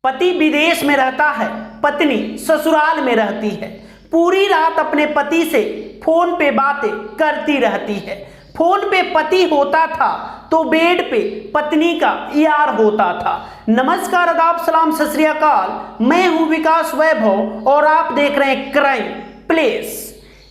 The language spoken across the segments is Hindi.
पति विदेश में रहता है, पत्नी ससुराल में रहती है। पूरी रात अपने पति से फोन पे बातें करती रहती है। फोन पे पति होता था तो बेड पे पत्नी का यार होता था। नमस्कार, आदाब, सलाम, सत श्री अकाल। मैं हूं विकास वैभव और आप देख रहे हैं क्राइम प्लेस।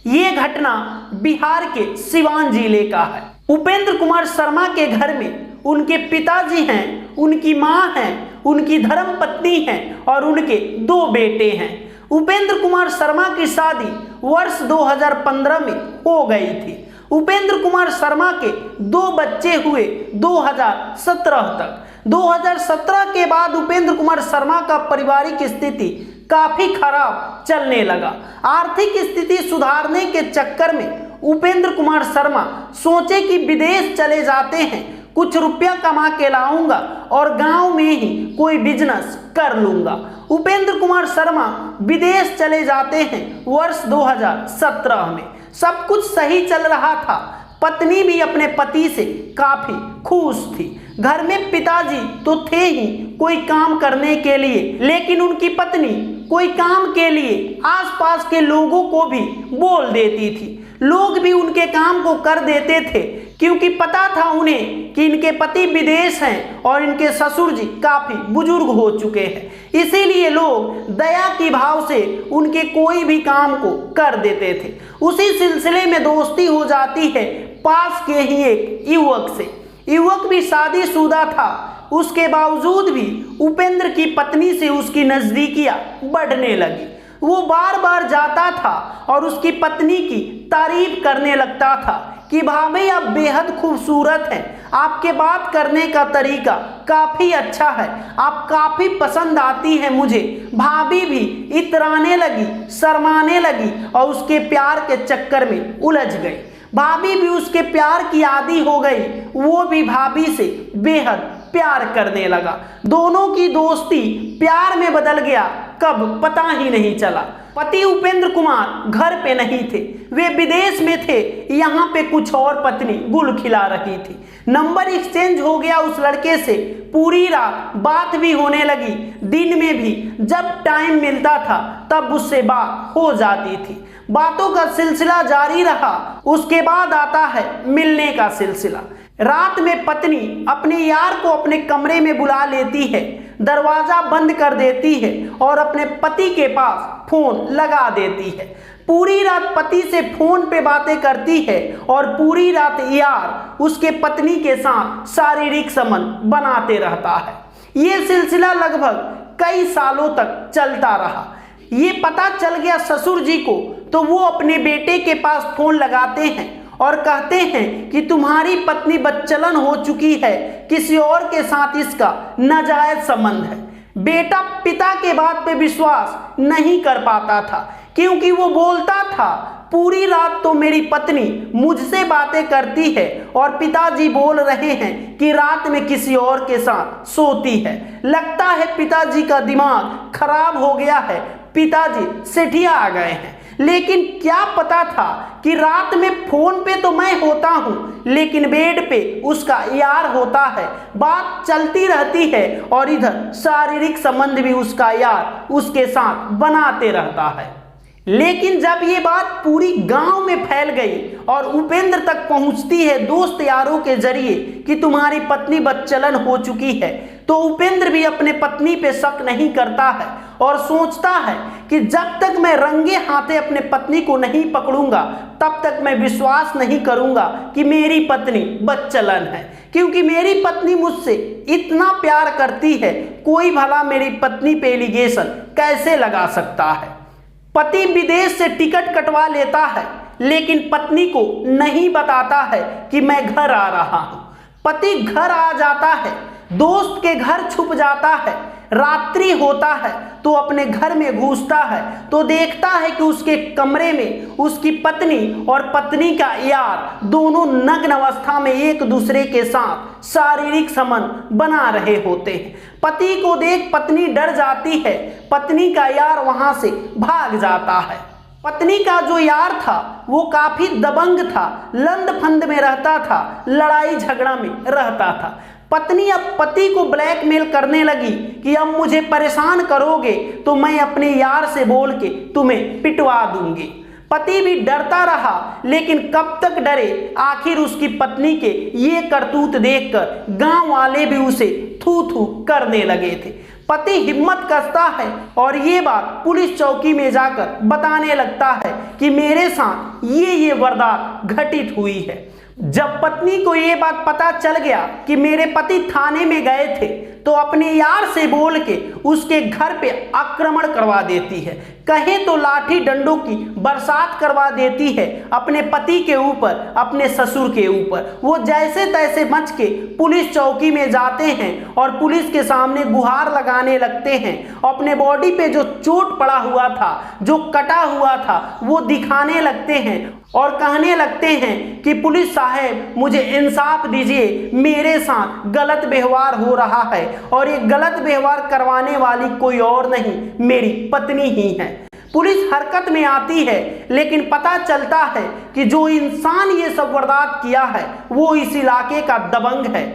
ये घटना बिहार के सिवान जिले का है। उपेंद्र कुमार शर्मा के घर में उनके पिताजी हैं, उनकी मां हैं, उनकी धर्म पत्नी हैं और उनके 2 बेटे हैं। उपेंद्र कुमार शर्मा की शादी वर्ष 2015 में हो गई थी। उपेंद्र कुमार शर्मा के 2 बच्चे हुए 2017 तक। 2017 के बाद उपेंद्र कुमार शर्मा का पारिवारिक स्थिति काफी खराब चलने लगा। आर्थिक स्थिति सुधारने के चक्कर में उपेंद्र कुमार शर्मा सोचे कि विदेश चले जाते हैं, कुछ रुपया कमा के लाऊंगा और गांव में ही कोई बिजनेस कर लूंगा। उपेंद्र कुमार शर्मा विदेश चले जाते हैं वर्ष 2017 में। सब कुछ सही चल रहा था। पत्नी भी अपने पति से काफी खुश थी। घर में पिताजी तो थे ही कोई काम करने के लिए, लेकिन उनकी पत्नी कोई काम के लिए आसपास के लोगों को भी बोल देती थी। लोग भी उनके काम को कर देते थे क्योंकि पता था उन्हें कि इनके पति विदेश हैं और इनके ससुर जी काफी बुजुर्ग हो चुके हैं। इसीलिए लोग दया की भाव से उनके कोई भी काम को कर देते थे। उसी सिलसिले में दोस्ती हो जाती है पास के ही एक युवक से। युवक भी शादीशुदा था, उसके बावजूद भी उपेंद्र की पत्नी से उसकी नजदीकियां बढ़ने लगी। वो बार बार जाता था और उसकी पत्नी की तारीफ करने लगता था कि भाभी आप बेहद खूबसूरत हैं, आपके बात करने का तरीका काफी अच्छा है, आप काफी पसंद आती हैं मुझे। भाभी भी इतराने लगी, शर्माने लगी और उसके प्यार के चक्कर में उलझ गई। भाभी भी उसके प्यार की आदी हो गई। वो भी भाभी से बेहद प्यार करने लगा। दोनों की दोस्ती प्यार में बदल गया, कब पता ही नहीं चला। पति उपेंद्र कुमार घर पे नहीं थे, वे विदेश में थे। यहाँ पे कुछ और पत्नी गुल खिला रही थी। नंबर एक्सचेंज हो गया उस लड़के से। पूरी रात बात भी होने लगी। दिन में भी जब टाइम मिलता था तब उससे बात हो जाती थी। बातों का सिलसिला जारी रहा। उसके बाद आता है मिलने का सिलसिला। रात में पत्नी अपने यार को अपने कमरे में बुला लेती है, दरवाजा बंद कर देती है और अपने पति के पास फोन लगा देती है। पूरी रात पति से फोन पे बातें करती है और पूरी रात यार उसके पत्नी के साथ शारीरिक संबंध बनाते रहता है। ये सिलसिला लगभग कई सालों तक चलता रहा। ये पता चल गया ससुर जी को तो वो अपने बेटे के पास फोन लगाते हैं और कहते हैं कि तुम्हारी पत्नी बदचलन हो चुकी है, किसी और के साथ इसका नाजायज संबंध है। बेटा पिता के बात पे विश्वास नहीं कर पाता था क्योंकि वो बोलता था पूरी रात तो मेरी पत्नी मुझसे बातें करती है और पिताजी बोल रहे हैं कि रात में किसी और के साथ सोती है। लगता है पिताजी का दिमाग खराब हो गया है, पिताजी सेठिया आ गए हैं। लेकिन क्या पता था कि रात में फोन पे तो मैं होता हूं, लेकिन बेड पे उसका यार होता है। बात चलती रहती है और इधर शारीरिक संबंध भी उसका यार उसके साथ बनाते रहता है। लेकिन जब ये बात पूरी गांव में फैल गई और उपेंद्र तक पहुंचती है दोस्त यारों के जरिए कि तुम्हारी पत्नी बदचलन हो चुकी है, तो उपेंद्र भी अपने पत्नी पे शक नहीं करता है और सोचता है कि जब तक मैं रंगे हाथे अपने पत्नी को नहीं पकड़ूंगा तब तक मैं विश्वास नहीं करूंगा कि मेरी पत्नी बदचलन है। क्योंकि मेरी पत्नी मुझसे इतना प्यार करती है, कोई भला मेरी पत्नी पे एलिगेशन कैसे लगा सकता है। पति विदेश से टिकट कटवा लेता है लेकिन पत्नी को नहीं बताता है कि मैं घर आ रहा हूं। पति घर आ जाता है, दोस्त के घर छुप जाता है। रात्रि होता है तो अपने घर में घुसता है तो देखता है कि उसके कमरे में उसकी पत्नी और पत्नी का यार दोनों नग्न अवस्था में एक दूसरे के साथ शारीरिक संबंध बना रहे होते हैं। पति को देख पत्नी डर जाती है। पत्नी का यार वहां से भाग जाता है। पत्नी का जो यार था वो काफी दबंग था, लंद फंद में रहता था, लड़ाई झगड़ा में रहता था। पत्नी अब पति को ब्लैकमेल करने लगी कि अब मुझे परेशान करोगे तो मैं अपने यार से बोल के तुम्हें पिटवा दूंगी। पति भी डरता रहा, लेकिन कब तक डरे। आखिर उसकी पत्नी के ये करतूत देखकर गांव वाले भी उसे थू थू करने लगे थे। पति हिम्मत कसता है और ये बात पुलिस चौकी में जाकर बताने लगता है कि मेरे साथ ये वारदात घटित हुई है। जब पत्नी को ये बात पता चल गया कि मेरे पति थाने में गए थे, तो अपने यार से बोल के उसके घर पे आक्रमण करवा देती है। कहे तो लाठी डंडों की बरसात करवा देती है अपने पति के ऊपर, अपने ससुर के ऊपर। वो जैसे तैसे बच के पुलिस चौकी में जाते हैं और पुलिस के सामने गुहार लगाने लगते हैं। अपने बॉडी पे जो चोट पड़ा हुआ था, जो कटा हुआ था, वो दिखाने लगते हैं और कहने लगते हैं कि पुलिस साहब मुझे इंसाफ दीजिए, मेरे साथ गलत व्यवहार हो रहा है और ये गलत व्यवहार करवाने वाली कोई और नहीं, मेरी पत्नी ही है। पुलिस हरकत में आती है, लेकिन पता चलता है कि जो इंसान ये सब वारदात किया है वो इस इलाके का दबंग है।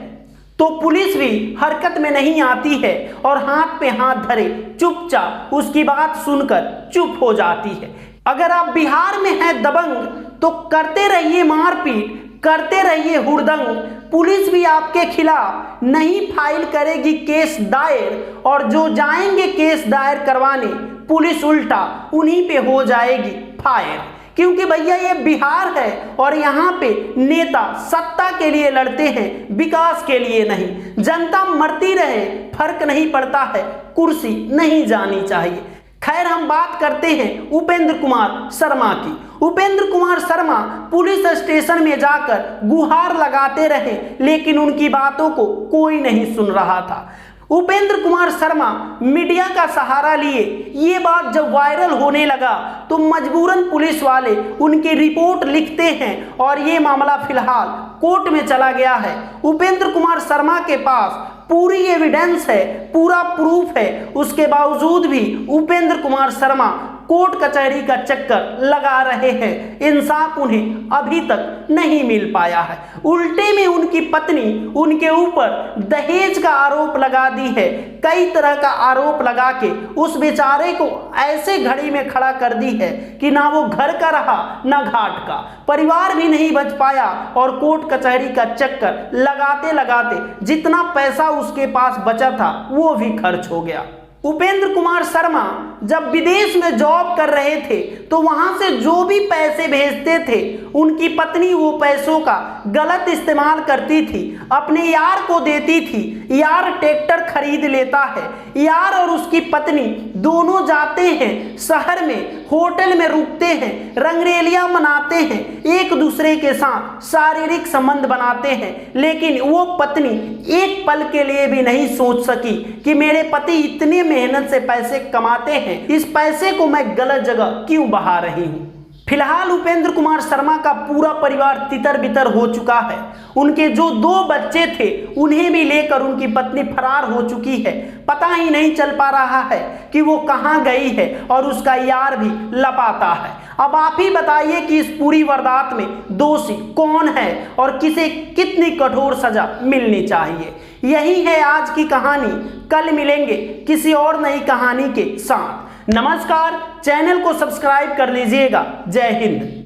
तो पुलिस भी हरकत में नहीं आती है और हाथ पे हाथ धरे चुपचाप उसकी बात सुनकर चुप हो जाती है। अगर आप बिहार में हैं दबंग तो करते रहिए मारपीट, करते रहिए हुड़दंग। पुलिस भी आपके खिलाफ नहीं फाइल करेगी केस दायर, और जो जाएंगे केस दायर करवाने पुलिस उल्टा उन्हीं पे हो जाएगी फायर। क्योंकि भैया ये बिहार है और यहाँ पे नेता सत्ता के लिए लड़ते हैं, विकास के लिए नहीं। जनता मरती रहे फर्क नहीं पड़ता है, कुर्सी नहीं जानी चाहिए। खैर, हम बात करते हैं उपेंद्र कुमार शर्मा की। उपेंद्र कुमार शर्मा पुलिस स्टेशन में जाकर गुहार लगाते रहे, लेकिन उनकी बातों को कोई नहीं सुन रहा था। उपेंद्र कुमार शर्मा मीडिया का सहारा लिए। ये बात जब वायरल होने लगा तो मजबूरन पुलिस वाले उनकी रिपोर्ट लिखते हैं और ये मामला फिलहाल कोर्ट में चला गया है। उपेंद्र कुमार शर्मा के पास पूरी एविडेंस है, पूरा प्रूफ है, उसके बावजूद भी उपेंद्र कुमार शर्मा कोर्ट कचहरी का चक्कर लगा रहे हैं। इंसाफ उन्हें अभी तक नहीं मिल पाया है। उल्टे में उनकी पत्नी उनके ऊपर दहेज का आरोप लगा दी है। कई तरह का आरोप लगा के उस बेचारे को ऐसे घड़ी में खड़ा कर दी है कि ना वो घर का रहा ना घाट का। परिवार भी नहीं बच पाया और कोर्ट कचहरी का चक्कर लगाते लगाते जितना पैसा उसके पास बचा था वो भी खर्च हो गया। उपेंद्र कुमार शर्मा जब विदेश में जॉब कर रहे थे तो वहां से जो भी पैसे भेजते थे उनकी पत्नी वो पैसों का गलत इस्तेमाल करती थी, अपने यार को देती थी। यार ट्रैक्टर खरीद लेता है। यार और उसकी पत्नी दोनों जाते हैं शहर में, होटल में रुकते हैं, रंगरेलियां मनाते हैं, एक दूसरे के साथ शारीरिक संबंध बनाते हैं। लेकिन वो पत्नी एक पल के लिए भी नहीं सोच सकी कि मेरे पति इतने मेहनत से पैसे कमाते हैं, इस पैसे को मैं गलत जगह क्यों बहा रही हूं। फिलहाल उपेंद्र कुमार शर्मा का पूरा परिवार तितर बितर हो चुका है। उनके जो 2 बच्चे थे उन्हें भी लेकर उनकी पत्नी फरार हो चुकी है। पता ही नहीं चल पा रहा है कि वो कहां गई है और उसका यार भी लापता है। अब आप ही बताइए कि इस पूरी वारदात में दोषी कौन है और किसे कितनी कठोर सजा मिलनी चाहिए। यही है आज की कहानी। कल मिलेंगे किसी और नई कहानी के साथ। नमस्कार, चैनल को सब्सक्राइब कर लीजिएगा। जय हिंद।